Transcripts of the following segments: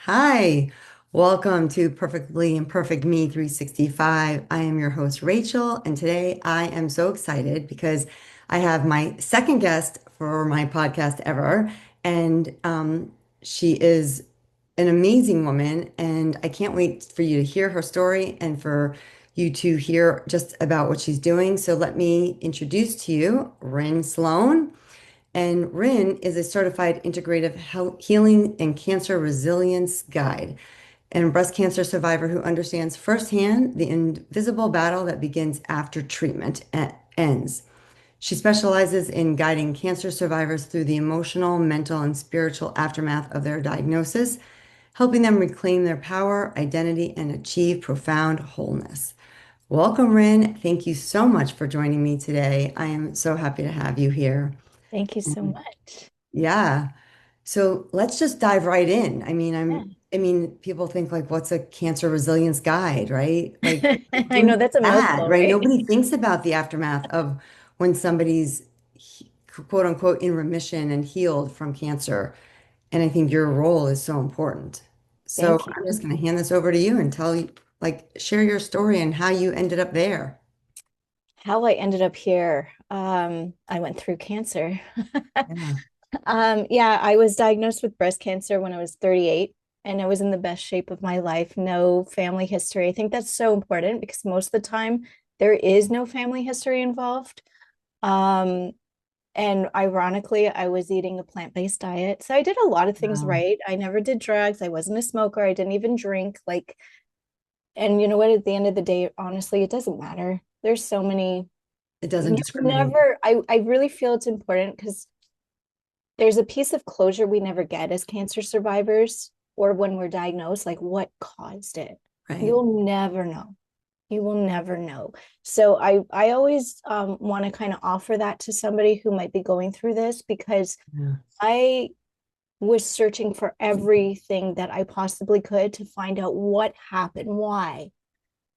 Hi, welcome to Perfectly Imperfect Me 365. I am your host, Rachel, and today I am so excited because I have my second guest for my podcast ever, and she is an amazing woman, and I can't wait for you to hear her story and for you to hear just about what she's doing. So let me introduce to you Ryn Sloan. And Ryn is a certified integrative healing and cancer resilience guide and a breast cancer survivor who understands firsthand the invisible battle that begins after treatment ends. She specializes in guiding cancer survivors through the emotional, mental, and spiritual aftermath of their diagnosis, helping them reclaim their power, identity, and achieve profound wholeness. Welcome, Ryn. Thank you so much for joining me today. I am so happy to have you here. Thank you so much. Yeah. So let's just dive right in. Yeah. I mean, people think like, what's a cancer resilience guide, right? Like, I who's know that's a that, mouthful, right? right? Nobody thinks about the aftermath of when somebody's quote unquote in remission and healed from cancer. And I think your role is so important. So Thank I'm you. just going to hand this over to you and tell you, like, share your story and how you ended up there. How I ended up here. I went through cancer. Yeah. Yeah, I was diagnosed with breast cancer when I was 38, and I was in the best shape of my life. No family history. I think that's so important because most of the time there is no family history involved. Um, and ironically, I was eating a plant-based diet. So I did a lot of things Wow. right. I never did drugs. I wasn't a smoker. I didn't even drink. And you know what? At the end of the day, honestly, it doesn't matter. There's so many, It doesn't you discriminate. never, I really feel it's important because there's a piece of closure we never get as cancer survivors or when we're diagnosed, like what caused it. Right. You'll never know. You will never know. So I always want to kind of offer that to somebody who might be going through this because Yeah. I was searching for everything that I possibly could to find out what happened, why.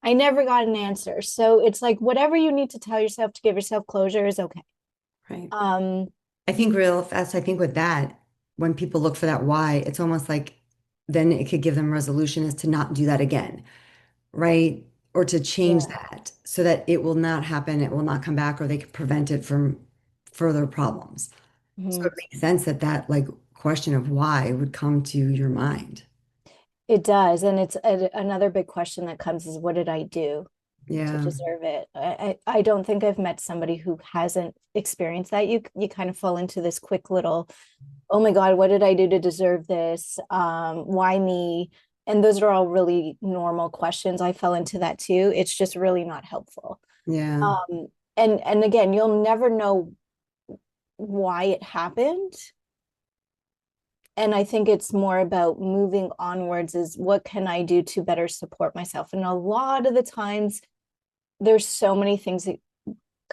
I never got an answer. So it's like whatever you need to tell yourself to give yourself closure is okay. Right. Um, I think real fast, I think with that, when people look for that why, it's almost like then it could give them resolution is to not do that again, right? Or to change yeah. that so that it will not happen, it will not come back, or they can prevent it from further problems. So Mhm. it makes sense that that like question of why would come to your mind. It does. And it's another big question that comes is what did I do to Yeah. deserve it? I don't think I've met somebody who hasn't experienced that. You kind of fall into this quick little, oh my God, what did I do to deserve this? Why me? And those are all really normal questions. I fell into that too. It's just really not helpful. Yeah. Um, and again, you'll never know why it happened. And I think it's more about moving onwards is what can I do to better support myself? And a lot of the times there's so many things that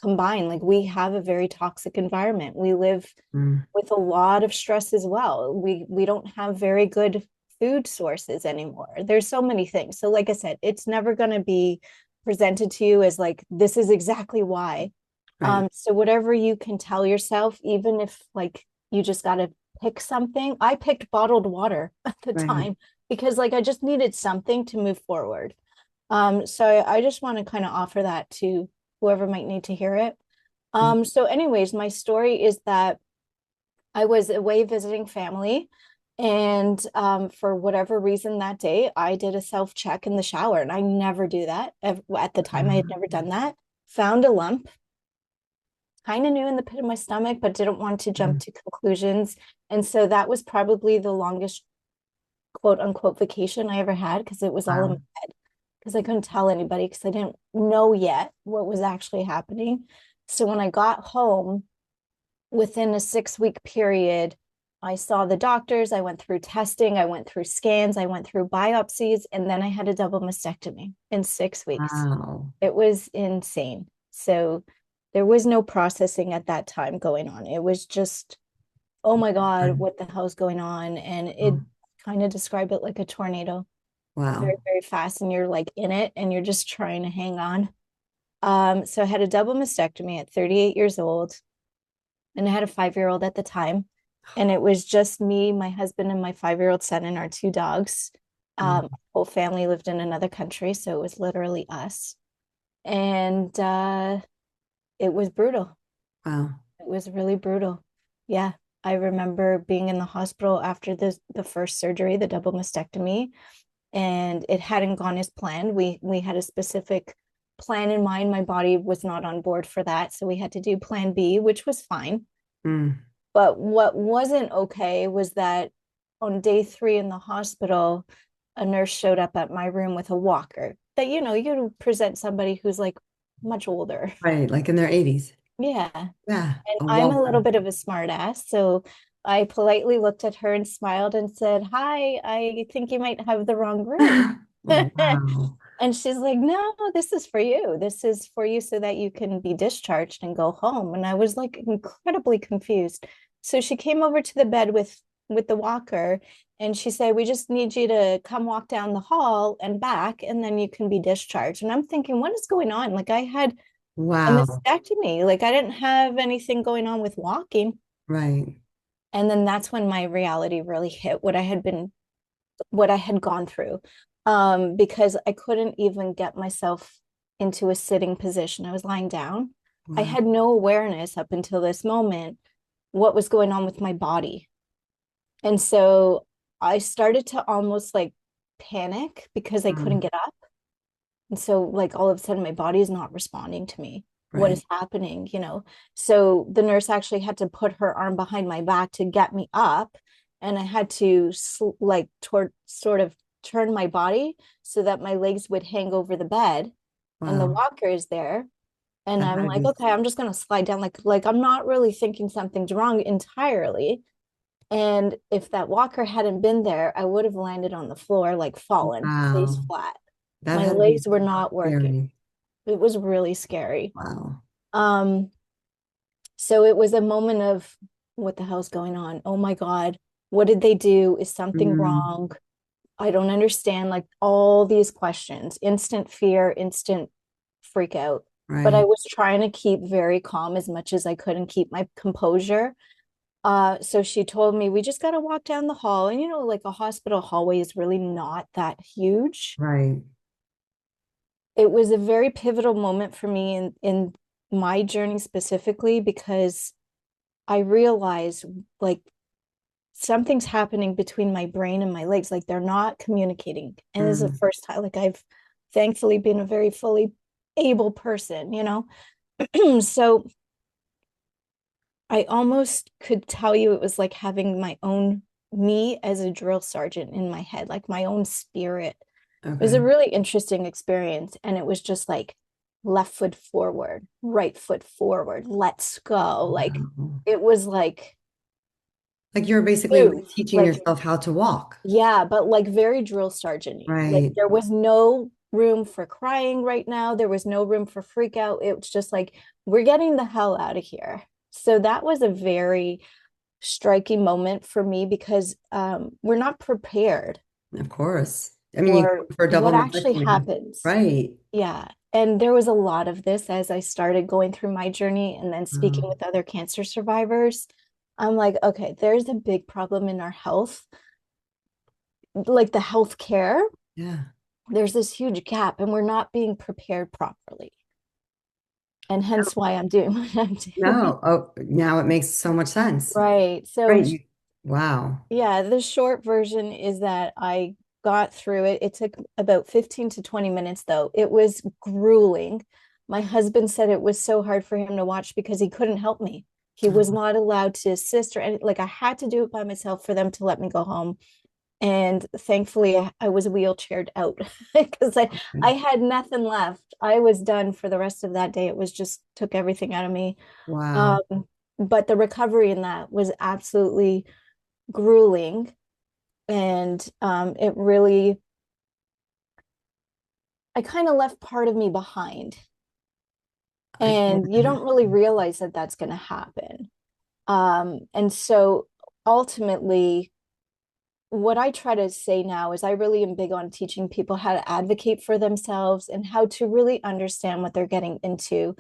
combine. Like we have a very toxic environment. We live Mm. with a lot of stress as well. We don't have very good food sources anymore. There's so many things. So like I said, it's never going to be presented to you as like this is exactly why. Right. So whatever you can tell yourself, even if like you just got to pick something. I picked bottled water at the Right. time because like I just needed something to move forward. So I just want to kind of offer that to whoever might need to hear it. Mm. So anyways, my story is that I was away visiting family. And for whatever reason that day, I did a self check in the shower, and I never do that. At the time, I had never done that. Found a lump, kind of knew in the pit of my stomach, but didn't want to jump Mm. to conclusions. And so that was probably the longest quote unquote vacation I ever had because it was all in my Wow. head because I couldn't tell anybody because I didn't know yet what was actually happening. So when I got home, within a 6 week period, I saw the doctors, I went through testing, I went through scans, I went through biopsies, and then I had a double mastectomy in 6 weeks. Wow. It was insane. So there was no processing at that time going on. It was just, oh my God, what the hell's going on? And it Oh, kind of described it like a tornado, very, wow. very fast. And you're like in it and you're just trying to hang on. So I had a double mastectomy at 38 years old, and I had a 5 year old at the time. And it was just me, my husband, and my 5-year-old son, and our 2 dogs. Wow. Our whole family lived in another country, so it was literally us. And it was brutal. Wow. It was really brutal. Yeah. I remember being in the hospital after the first surgery, the double mastectomy, and it hadn't gone as planned. We had a specific plan in mind. My body was not on board for that, so we had to do plan B, which was fine. Mm. But what wasn't okay was that on day 3 in the hospital, a nurse showed up at my room with a walker that, you present somebody who's like much older. Right. Like in their 80s. Yeah. Yeah. And A I'm a little walker. bit of a smart ass. So I politely looked at her and smiled and said, "Hi, I think you might have the wrong room." Wow. And she's like, "No, this is for you. This is for you so that you can be discharged and go home." And I was like incredibly confused. So she came over to the bed with the walker and she said, "We just need you to come walk down the hall and back, and then you can be discharged." And I'm thinking, what is going on? Like I had a Wow. mastectomy. Like I didn't have anything going on with walking. Right. And then that's when my reality really hit what I had gone through. Because I couldn't even get myself into a sitting position. I was lying down. I Wow. had no awareness up until this moment what was going on with my body. And so I started to almost like panic because I couldn't Mm. get up. And so, like, all of a sudden, my body is not responding to me. What Right. is happening? So the nurse actually had to put her arm behind my back to get me up. And I had to, like, sort of turn my body so that my legs would hang over the bed and the Wow. walker is there. And That I'm had to like, be, okay, I'm just going to slide down. Like, I'm not really thinking something's wrong entirely. And if that walker hadn't been there, I would have landed on the floor, like fallen face wow. flat. That My had to be legs were not working. scary. It was really scary. Wow. Um, so it was a moment of what the hell's going on? Oh my God, what did they do? Is something Mm. wrong? I don't understand. Like all these questions, instant fear, instant freak out. But I Right. was trying to keep very calm as much as I could and keep my composure. So she told me we just got to walk down the hall. And like a hospital hallway is really not that huge. Right. It was a very pivotal moment for me in my journey specifically because I realized like something's happening between my brain and my legs. Like they're not communicating. And this is the Mm. first time, like I've thankfully been a very fully able person. So I almost could tell you it was like having my own me as a drill sergeant in my head, like my own spirit. It was a Okay. really interesting experience. And it was just like left foot forward, right foot forward, let's go. Like Wow. it was like Like you're basically move, teaching like, yourself how to walk. yeah, but like very drill sergeant-y. Like Right. there was no room for crying right now. There was no room for freak out. It was just like, we're getting the hell out of here. So that was a very striking moment for me because we're not prepared Of course. I mean, you for go for a double what actually mastectomy. happens. Right. Yeah. And there was a lot of this as I started going through my journey and then speaking Wow. with other cancer survivors. I'm like, okay, there's a big problem in our health, like the healthcare. Yeah. There's this huge gap, and we're not being prepared properly. And hence why I'm doing what I'm doing. No. Oh, now it makes so much sense. Right. So Right. Wow. yeah, the short version is that I got through it. It took about 15 to 20 minutes, though. It was grueling. My husband said it was so hard for him to watch because he couldn't help me. He was Oh, not allowed to assist or any, like I had to do it by myself for them to let me go home. And thankfully, I was wheelchaired out because I okay. had nothing left. I was done for the rest of that day. It was just took everything out of me. Wow. Um, but the recovery in that was absolutely grueling and it really I kind of left part of me behind I can't and you don't really imagine. realize that that's going to happen and so ultimately what I try to say now is I really am big on teaching people how to advocate for themselves and how to really understand what they're getting into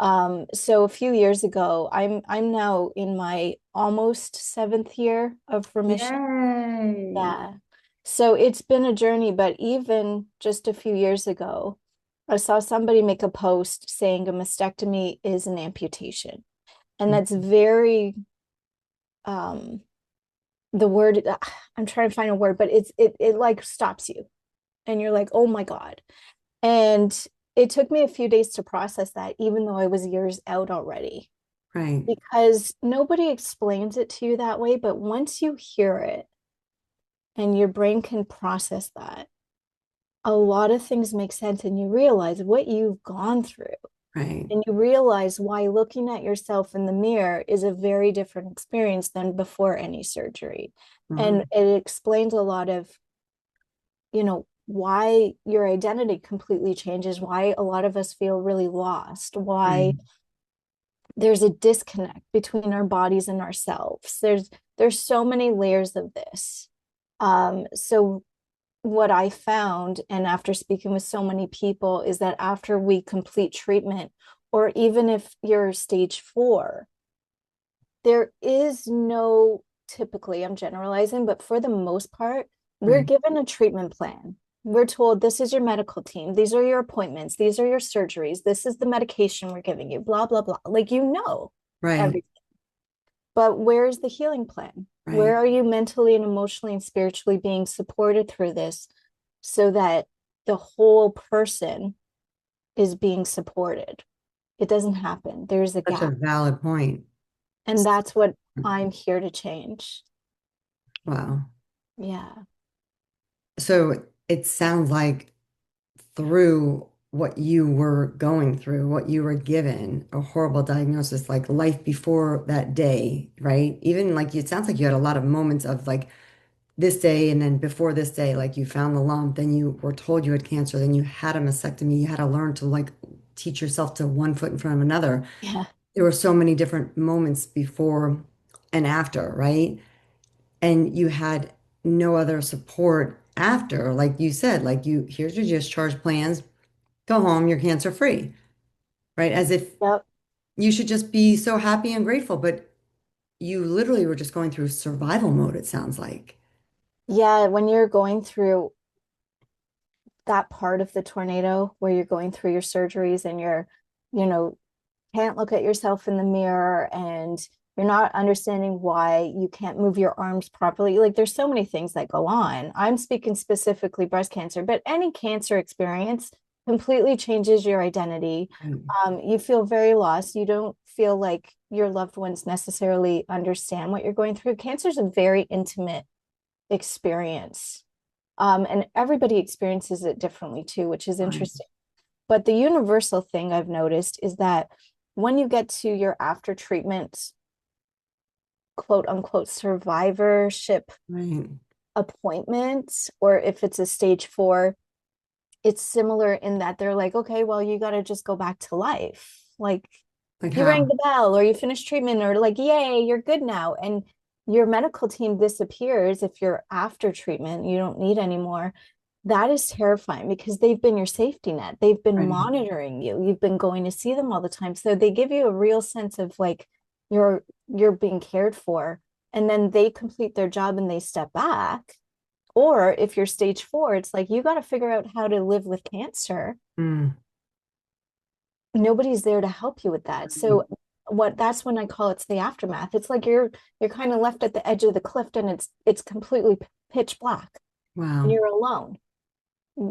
So a few years ago, I'm now in my almost seventh year of remission. Yay. Yeah. So it's been a journey, but even just a few years ago, I saw somebody make a post saying a mastectomy is an amputation. And that's very um the word I'm trying to find a word, but it like stops you and you're like, "Oh my God." And it took me a few days to process that, even though I was years out already, Right, because nobody explains it to you that way. But once you hear it and your brain can process that, a lot of things make sense and you realize what you've gone through. right, And you realize why looking at yourself in the mirror is a very different experience than before any surgery. right, And it explains a lot of, why your identity completely changes, why a lot of us feel really lost, right. why there's a disconnect between our bodies and ourselves. There's so many layers of this. So what I found, and after speaking with so many people, is that after we complete treatment, or even if you're stage 4, there is no, typically, I'm generalizing, but for the most part, we're Right, given a treatment plan. We're told this is your medical team, these are your appointments, these are your surgeries, this is the medication we're giving you, blah, blah, blah. Like, right, everything. But where's the healing plan? Where right. are you mentally and emotionally and spiritually being supported through this so that the whole person is being supported? It doesn't happen. There's a Such a gap. valid point. And that's what I'm here to change. Wow. Yeah. So it sounds like through what you were going through, what you were given, a horrible diagnosis, like life before that day, right? Even like it sounds like you had a lot of moments of like this day and then before this day, like you found the lump, then you were told you had cancer, then you had a mastectomy, you had to learn to like teach yourself to one foot in front of another. Yeah. There were so many different moments before and after, right? And you had no other support after, like you said, like here's your discharge plans, go home, you're cancer free, right? As if Yep. you should just be so happy and grateful, but you literally were just going through survival mode, it sounds like. Yeah. When you're going through that part of the tornado where you're going through your surgeries and you're, you know, can't look at yourself in the mirror and you're not understanding why you can't move your arms properly. Like there's so many things that go on. I'm speaking specifically breast cancer, but any cancer experience completely changes your identity. Right, You feel very lost. You don't feel like your loved ones necessarily understand what you're going through. Cancer is a very intimate experience. And everybody experiences it differently too, which is right, interesting. But the universal thing I've noticed is that when you get to your after treatment, quote unquote, survivorship right. appointment, or if it's a stage 4, it's similar in that they're like, okay, well, you got to just go back to life. Like Like you rang how? the bell or you finished treatment or like, yay, you're good now. And your medical team disappears if you're after treatment, you don't need anymore. That is terrifying because they've been your safety net. They've been Right. monitoring you. You've been going to see them all the time. So they give you a real sense of like you're being cared for. And then they complete their job and they step back. Or if you're stage 4, it's like you got to figure out how to live with cancer. Mm, Nobody's there to help you with that. right. So what that's when I call it's the aftermath. It's like you're kind of left at the edge of the cliff and it's completely pitch black and Wow. you're alone.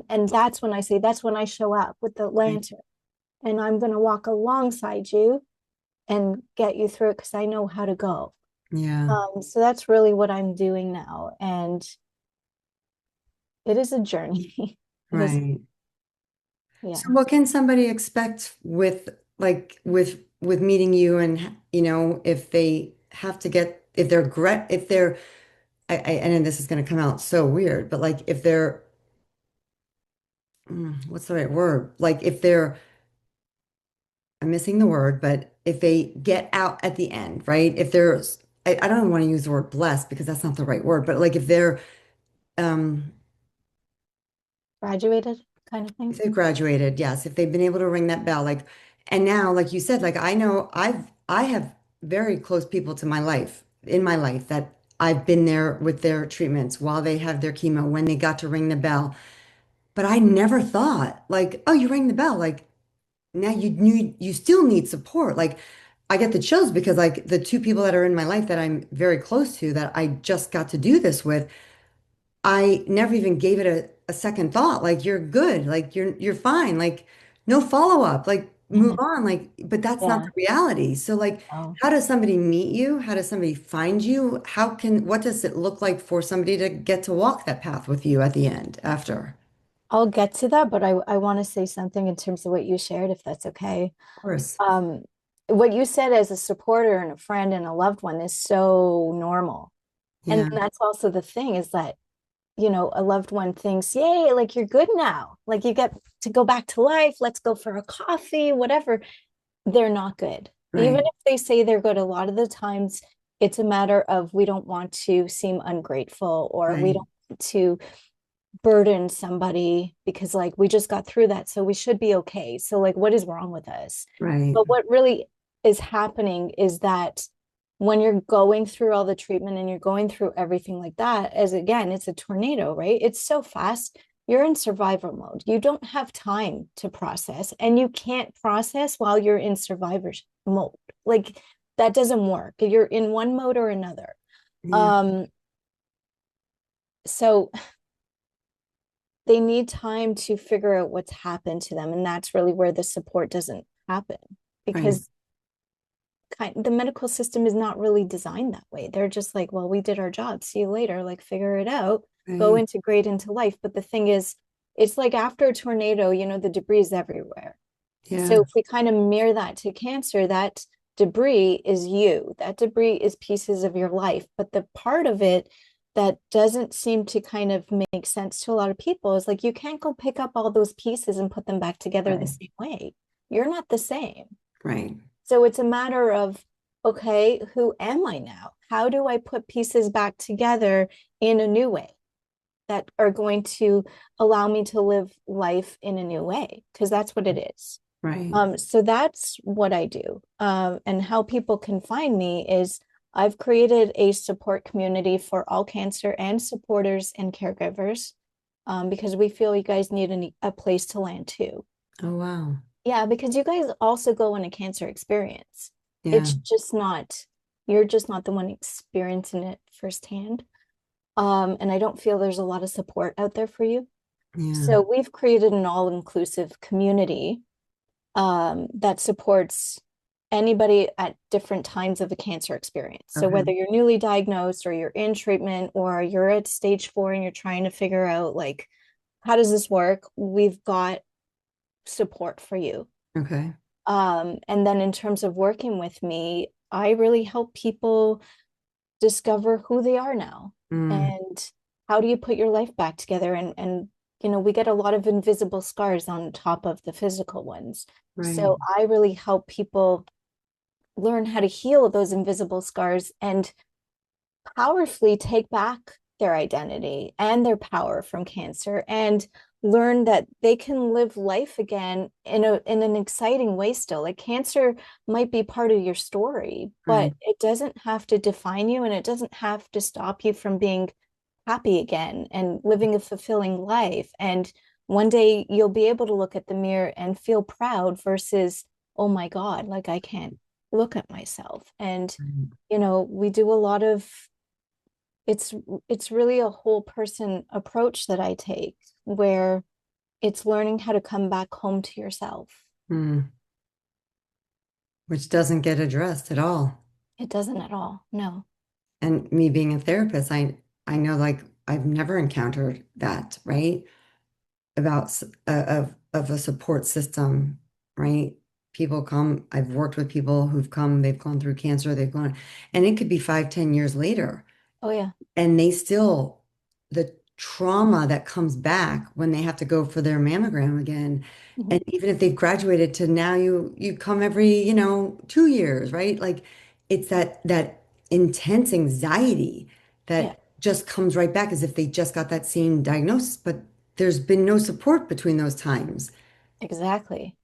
And that's when I say that's when I show up with the Right. lantern and I'm going to walk alongside you and get you through it because I know how to go. Yeah. So that's really what I'm doing now. And it is a journey. It is, Right. So yeah. what can somebody expect with with meeting you and if they have to get if they're if they're I know this is going to come out so weird, but like if they're what's the right word? Like if they're I'm missing the word, but if they get out at the end, right? If there's I don't want to use the word blessed because that's not the right word, but like um Graduated kind of if thing. they've graduated, yes, if they've been able to ring that bell, like And now, like you said, like I know I have very close people to my life in my life that I've been there with their treatments while they have their chemo, when they got to ring the bell. But I never thought like, oh, you rang the bell. Like now you still need support. Like I get the chills because like the two people that are in my life that I'm very close to that I just got to do this with, I never even gave it a second thought. Like you're good, like you're fine, like no follow up, like move Mhm. on, like but that's not Yeah. the reality. So like Oh, how does somebody meet you? How does somebody find you? What does it look like for somebody to get to walk that path with you at the end after? I'll get to that, but I want to say something in terms of what you shared, if that's okay. Of course. Um, what you said as a supporter and a friend and a loved one is so normal. And Yeah, that's also the thing is that, a loved one thinks, yay, like you're good now. Like you get to go back to life. Let's go for a coffee, whatever. They're not good. Even right, if they say they're good, a lot of the times it's a matter of we don't want to seem ungrateful or we right, don't want to burden somebody because like we just got through that, so we should be okay. So like what is wrong with us? right, But what really is happening is that when you're going through all the treatment and you're going through everything like that, as again, it's a tornado, right? It's so fast. You're in survival mode. You don't have time to process, and you can't process while you're in survivor mode. Like that doesn't work. You're in one mode or another. yeah, Um, so they need time to figure out what's happened to them. And that's really where the support doesn't happen right, because the medical system is not really designed that way. They're just like, well, we did our job. See you later. Like, figure it out, go right, integrate into life. But the thing is, it's like after a tornado, the debris is everywhere. So yeah, if we kind of mirror that to cancer, that debris is you. That debris is pieces of your life. But the part of it that doesn't seem to kind of make sense to a lot of people is like you can't go pick up all those pieces and put them back together the right, same way. You're not the same. right, So it's a matter of, okay, who am I now? How do I put pieces back together in a new way that are going to allow me to live life in a new way? Because that's what it is. right. So that's what I do. And how people can find me is I've created a support community for all cancer and supporters and caregivers because we feel you guys need a place to land too. Oh wow. Yeah, because you guys also go on a cancer experience. Yeah, It's just not, you're just not the one experiencing it firsthand. And I don't feel there's a lot of support out there for you. yeah. So we've created an all-inclusive community that supports anybody at different times of a cancer experience. So whether Okay. you're newly diagnosed or you're in treatment or you're at stage 4 and you're trying to figure out like, how does this work? We've got support for you. Okay. And then in terms of working with me, I really help people discover who they are now Mm, and how do you put your life back together and we get a lot of invisible scars on top of the physical ones. right. So I really help people learn how to heal those invisible scars and powerfully take back their identity and their power from cancer and learn that they can live life again in an exciting way still. Like cancer might be part of your story, but Right. it doesn't have to define you and it doesn't have to stop you from being happy again and living a fulfilling life. And one day you'll be able to look at the mirror and feel proud versus, oh my God, like I can't look at myself. And Right. we do a lot of it's it's really a whole person approach that I take where it's learning how to come back home to yourself. Mm, which doesn't get addressed at all. It doesn't at all. No. And me being a therapist, I know like I've never encountered that, right? About of a support system, right? People come, I've worked with people who've come, they've gone through cancer, they've gone, and it could be 5, 10 years later. Oh yeah. And they still, the trauma that comes back when they have to go for their mammogram again, Mhm. and even if they've graduated to now you come every, 2 years, right? Like it's that intense anxiety Yeah, that just comes right back as if they just got that same diagnosis, but there's been no support between those times. exactly.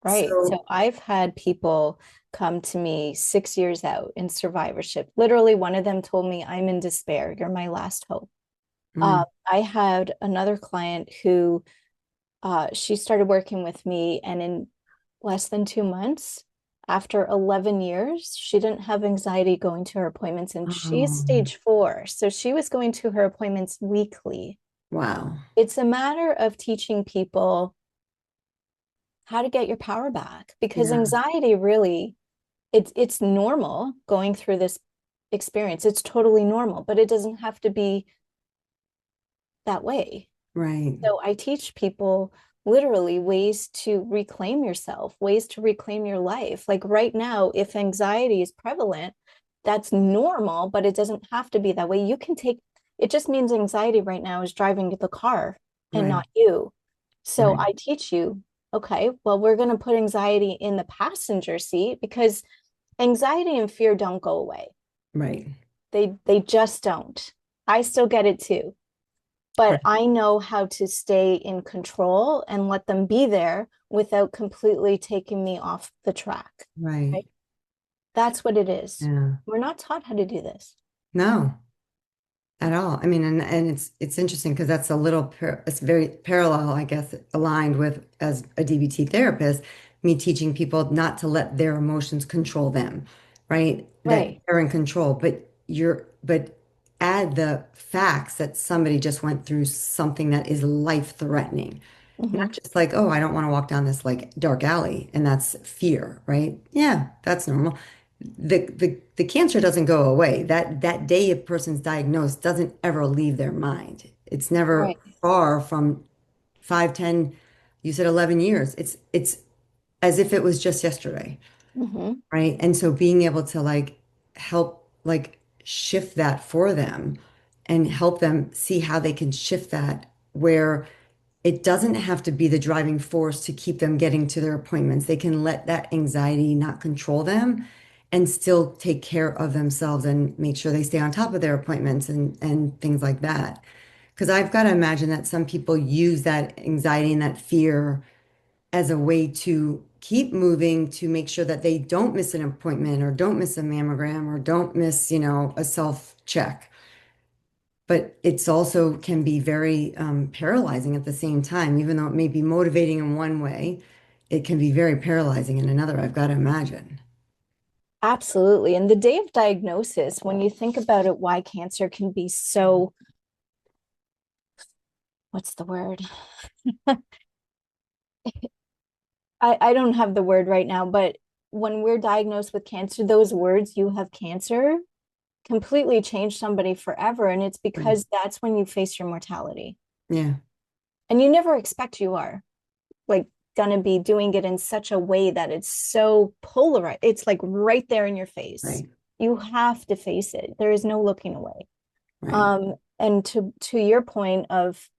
Right. So, So I've had people come to me 6 years out in survivorship. Literally, one of them told me, I'm in despair. You're my last hope. mm, I had another client who she started working with me, and in less than 2 months, after 11 years, she didn't have anxiety going to her appointments, and she's oh, stage 4. So she was going to her appointments weekly. wow. It's a matter of teaching people how to get your power back because Yeah, anxiety really it's normal going through this experience. It's totally normal, but it doesn't have to be that way. right, So I teach people literally ways to reclaim yourself, ways to reclaim your life. Like right now, if anxiety is prevalent, that's normal, but it doesn't have to be that way. You can take it, just means anxiety right now is driving the car and right, not you. So right, I teach you, okay, well, we're going to put anxiety in the passenger seat because anxiety and fear don't go away. right, They just don't. I still get it too, but right, I know how to stay in control and let them be there without completely taking me off the track. right. Right? That's what it is. Yeah. We're not taught how to do this. No. At all. I mean, and it's interesting because that's a little it's very parallel, I guess, aligned with as a DBT therapist, me teaching people not to let their emotions control them, right? That Right. they're in control, but add the facts that somebody just went through something that is life-threatening. Hmm. Not just like, oh, I don't want to walk down this like dark alley, and that's fear, right? Yeah, that's normal. The cancer doesn't go away. That day a person's diagnosed doesn't ever leave their mind. It's never Right. far from 5, 10, you said 11 years. It's as if it was just yesterday, Hmm. right? And so being able to like help like shift that for them and help them see how they can shift that where it doesn't have to be the driving force to keep them getting to their appointments. They can let that anxiety not control them and still take care of themselves and make sure they stay on top of their appointments and things like that. Because I've got to imagine that some people use that anxiety and that fear as a way to keep moving to make sure that they don't miss an appointment or don't miss a mammogram or don't miss, a self check. But it's also can be very paralyzing at the same time, even though it may be motivating in one way, it can be very paralyzing in another, I've got to imagine. Absolutely. And the day of diagnosis, when you think about it, why cancer can be so, what's the word? I don't have the word right now, but when we're diagnosed with cancer, those words, you have cancer, completely change somebody forever. And it's Right. because that's when you face your mortality. Yeah, And you never expect you are like going to be doing it in such a way that it's so polarized. It's like right there in your face. right, You have to face it. There is no looking away. right, And to your point of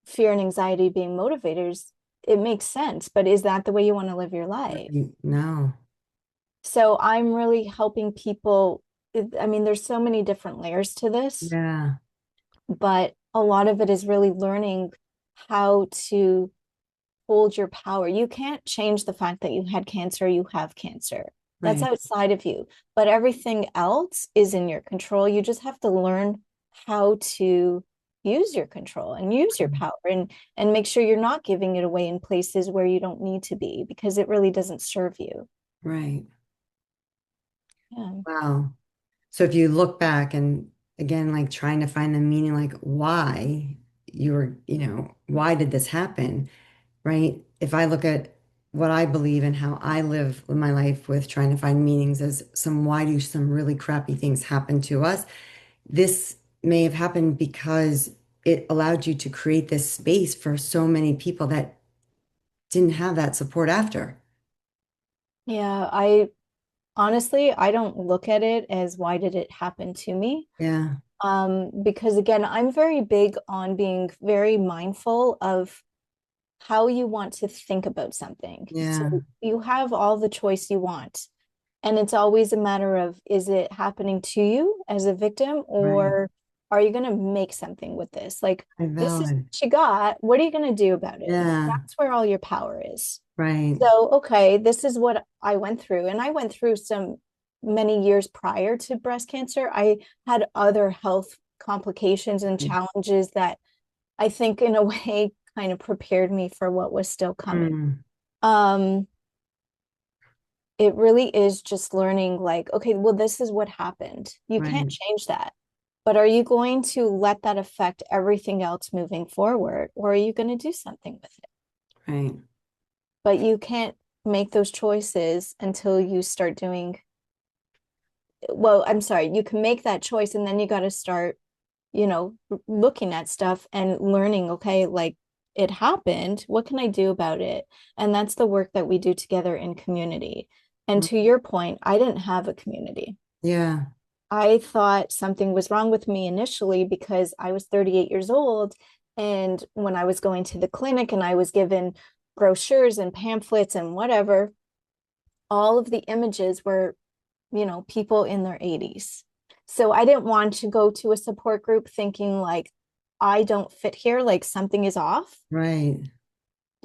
fear and anxiety being motivators, it makes sense. But is that the way you want to live your life? right. No. So I'm really helping people. I mean, there's so many different layers to this, Yeah, but a lot of it is really learning how to hold your power. You can't change the fact that you had cancer, you have cancer. That's right, outside of you. But everything else is in your control. You just have to learn how to use your control and use your power and make sure you're not giving it away in places where you don't need to be because it really doesn't serve you. right. Yeah. Wow. So if you look back and again, like trying to find the meaning, like why you were, why did this happen? Right? If I look at what I believe and how I live my life with trying to find meanings as why do some really crappy things happen to us? This may have happened because it allowed you to create this space for so many people that didn't have that support after. Yeah, I honestly, I don't look at it as why did it happen to me? Yeah, Because again, I'm very big on being very mindful of how you want to think about something. yeah, So you have all the choice you want. And it's always a matter of is it happening to you as a victim right, or are you going to make something with this? Like, I this is valid. what you got. What are you going to do about it? Yeah, That's where all your power is. right. So, okay, this is what I went through. And I went through some many years prior to breast cancer. I had other health complications and challenges that I think, in a way, kind of prepared me for what was still coming. Mm, Um, it really is just learning, like, okay, well, this is what happened. You can't right, change that. But are you going to let that affect everything else moving forward, or are you going to do something with it? right. But you can't make those choices until you start doing, well, I'm sorry, you can make that choice and then you got to start, looking at stuff and learning, okay, like, it happened. What can I do about it? And that's the work that we do together in community. And Mm, to your point, I didn't have a community. yeah, I thought something was wrong with me initially because I was 38 years old. And when I was going to the clinic and I was given brochures and pamphlets and whatever, all of the images were, people in their 80s. So I didn't want to go to a support group thinking like, I don't fit here, like something is off. right,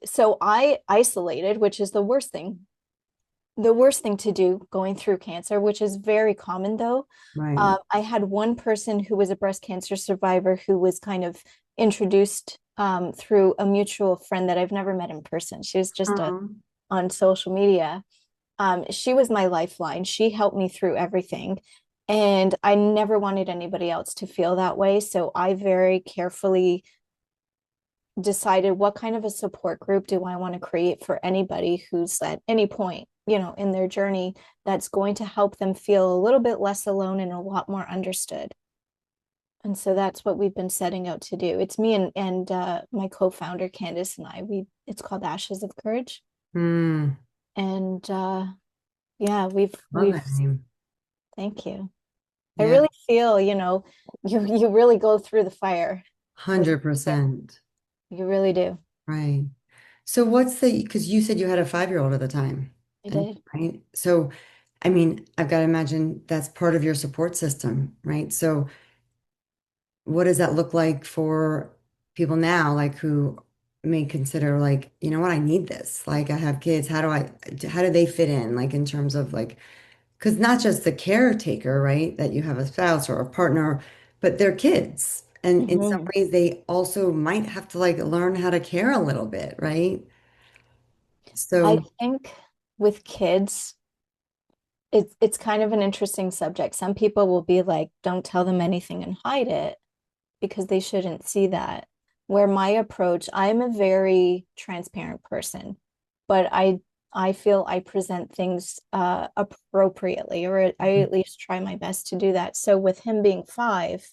So I isolated, which is the worst thing to do going through cancer, which is very common though. right. I had one person who was a breast cancer survivor who was kind of introduced through a mutual friend that I've never met in person. She was just Oh, on social media. She was my lifeline. She helped me through everything. And I never wanted anybody else to feel that way. So I very carefully decided what kind of a support group do I want to create for anybody who's at any point, in their journey, that's going to help them feel a little bit less alone and a lot more understood. And so that's what we've been setting out to do. It's me and my co-founder Candace and I. It's called Ashes of Courage. mm, And yeah, we've love we've that name. thank you. I Yeah, really feel, you really go through the fire with it. 100%. You really do. Right. So because you said you had a 5-year-old at the time, I and did. right. So, I mean, I've got to imagine that's part of your support system, right? So, what does that look like for people now, like who may consider like, you know what, I need this. Like, I have kids. How do they fit in, like in terms of like, because not just the caretaker, right, that you have a spouse or a partner, but their kids. And in some Mhm. ways, they also might have to like learn how to care a little bit, right? I So, think with kids, it's kind of an interesting subject. Some people will be like, don't tell them anything and hide it because they shouldn't see that. Where my approach, I'm a very transparent person, but I feel I present things appropriately, or I at least try my best to do that. So with him being 5,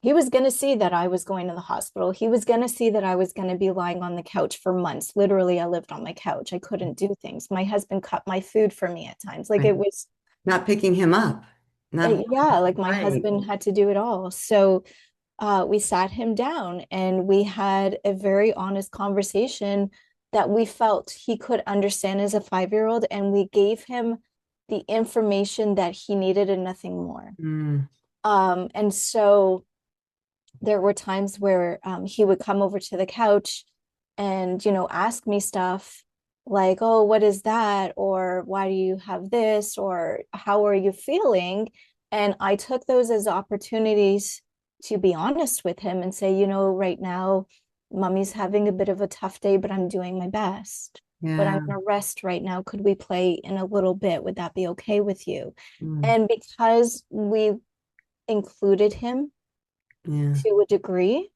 he was going to see that I was going to the hospital. He was going to see that I was going to be lying on the couch for months. Literally, I lived on my couch. I couldn't do things. My husband cut my food for me at times. Like, right. it was, Not picking him up, not yeah, like my right. husband had to do it all. So we sat him down and we had a very honest conversation that we felt he could understand as a 5-year-old, and we gave him the information that he needed and nothing more. Mm, And so there were times where he would come over to the couch and, ask me stuff like, oh, what is that? Or why do you have this? Or how are you feeling? And I took those as opportunities to be honest with him and say, right now, mommy's having a bit of a tough day, but I'm doing my best. But I'm yeah. going to rest right now. Could we play in a little bit? Would that be okay with you? Mm, And because we included him yeah. to a degree,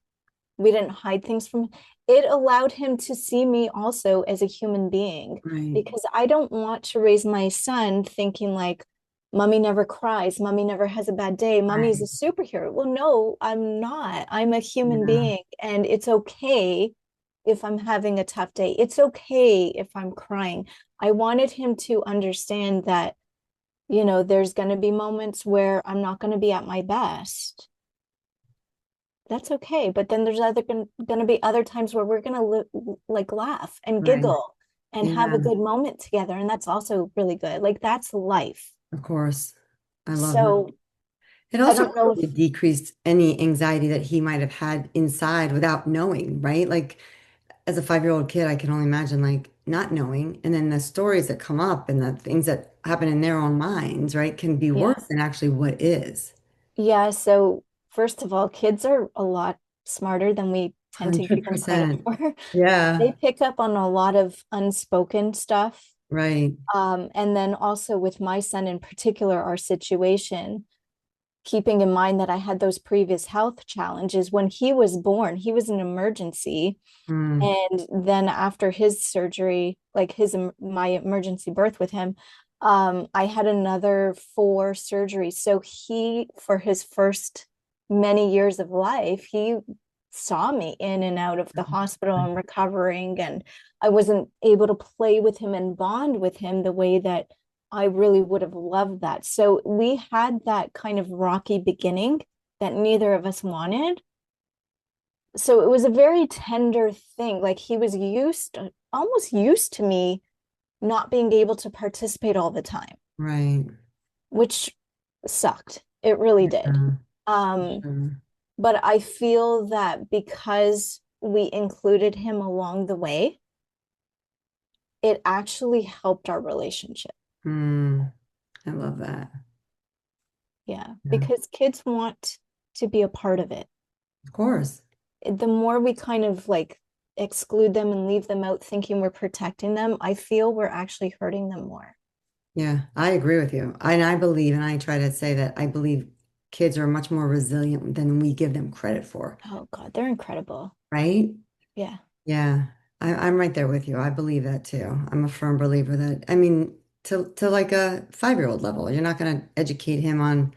we didn't hide things from him. It allowed him to see me also as a human being, Right. because I don't want to raise my son thinking like, mommy never cries, mommy never has a bad day, mommy's a Right. superhero. Well, no, I'm not. I'm a human Yeah. being, and it's okay if I'm having a tough day. It's okay if I'm crying. I wanted him to understand that, there's going to be moments where I'm not going to be at my best. That's okay. But then there's gonna be other times where we're gonna like laugh and Right. giggle and have a Yeah. good moment together, and that's also really good. Like, that's life. Of course. I love that. So It I also don't know probably if, decreased any anxiety that he might have had inside without knowing, right? Like as a 5-year-old kid, I can only imagine like not knowing. And then the stories that come up and the things that happen in their own minds, right, can be yeah. worse than actually what is. Yeah, so first of all, kids are a lot smarter than we tend to give them credit 100%. for. They Yeah, pick up on a lot of unspoken stuff. right. And then also with my son in particular, our situation, keeping in mind that I had those previous health challenges. When he was born, he was an emergency. Mm, And then after his surgery, like my emergency birth with him, I had another 4 surgeries. So he, for his first many years of life, he saw me in and out of the hospital and recovering, and I wasn't able to play with him and bond with him the way that I really would have loved that. So we had that kind of rocky beginning that neither of us wanted. So it was a very tender thing. Like he was almost used to me not being able to participate all the time, right. which sucked. It really did. Yeah, for Um, sure. but I feel that because we included him along the way, it actually helped our relationship. Mm, I love that. Yeah, Yeah, because kids want to be a part of it. of course. The more we kind of like exclude them and leave them out thinking we're protecting them, I feel we're actually hurting them more. Yeah, I agree with you. And I believe, and I try to say that I believe kids are much more resilient than we give them credit for, Oh God, they're incredible. right? Yeah. Yeah, I'm right there with you. I believe that too. I'm a firm believer that, I mean, to like a 5-year-old level, you're not going to educate him on,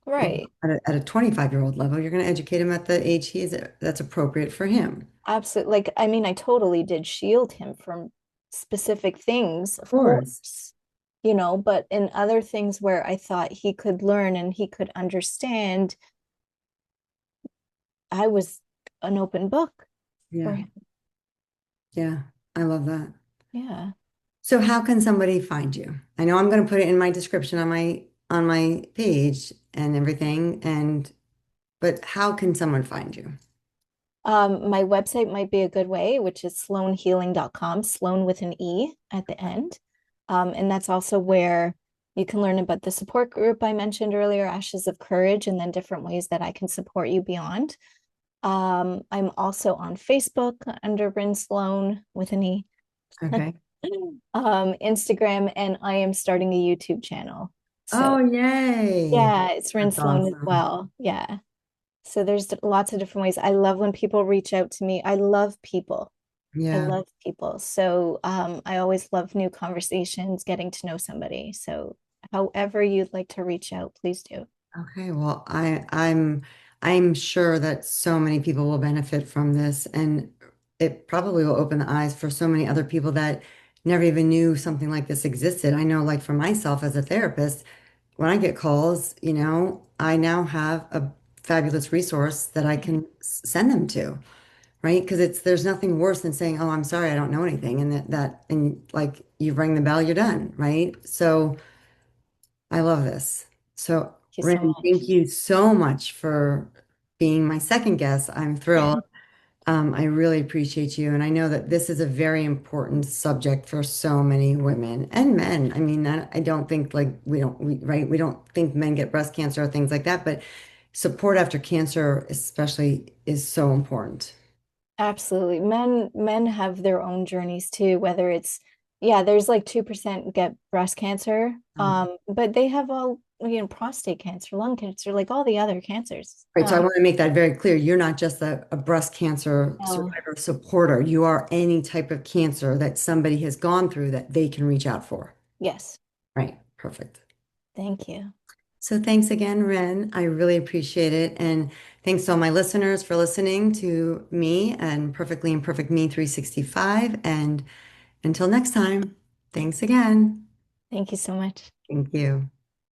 Right. at a 25-year-old level. You're going to educate him at the age that's appropriate for him. Absolutely. Like, I mean, I totally did shield him from specific things, Of of course. course, but in other things where I thought he could learn and he could understand, I was an open book for Yeah. him. Yeah. I love that. Yeah. So how can somebody find you? I know I'm going to put it in my description on my page and everything, and but how can someone find you? My website might be a good way, which is sloanhealing.com, Sloan with an E at the end. And that's also where you can learn about the support group I mentioned earlier, Ashes of Courage, and then different ways that I can support you beyond. I'm also on Facebook under Ryn Sloan with an E, Okay. Instagram, and I am starting a YouTube channel. Oh, So yay. yeah, it's Ryn That's Sloan as awesome. well. Yeah. So there's lots of different ways. I love when people reach out to me. I love people. I Yeah. love people. So I always love new conversations, getting to know somebody. So however you'd like to reach out, please do. Okay. Well, I'm sure that so many people will benefit from this, and it probably will open the eyes for so many other people that never even knew something like this existed. I know, like for myself as a therapist, when I get calls, I now have a fabulous resource that I Yeah. can send them to, right? Because there's nothing worse than saying, "Oh, I'm sorry, I don't know anything," and and like you ring the bell, you're done, right? So I love this. So, Thank you so Ryn, thank much. you so much for being my second guest. I'm thrilled. I really appreciate you. And I know that this is a very important subject for so many women and men. I mean, I don't think like right? We don't think men get breast cancer or things like that, but support after cancer especially is so important. Absolutely. Men have their own journeys too, whether it's yeah, there's like 2% get breast cancer. But they have all, prostate cancer, lung cancer, like all the other cancers. Right, so I want to make that very clear. You're not just a breast cancer No, survivor supporter. You are any type of cancer that somebody has gone through that they can reach out for. yes. Right, perfect. Thank you. So thanks again, Ren. I really appreciate it. And thanks to all my listeners for listening to me and Perfectly Imperfect Me 365. And until next time, thanks again. Thank you so much. Thank you.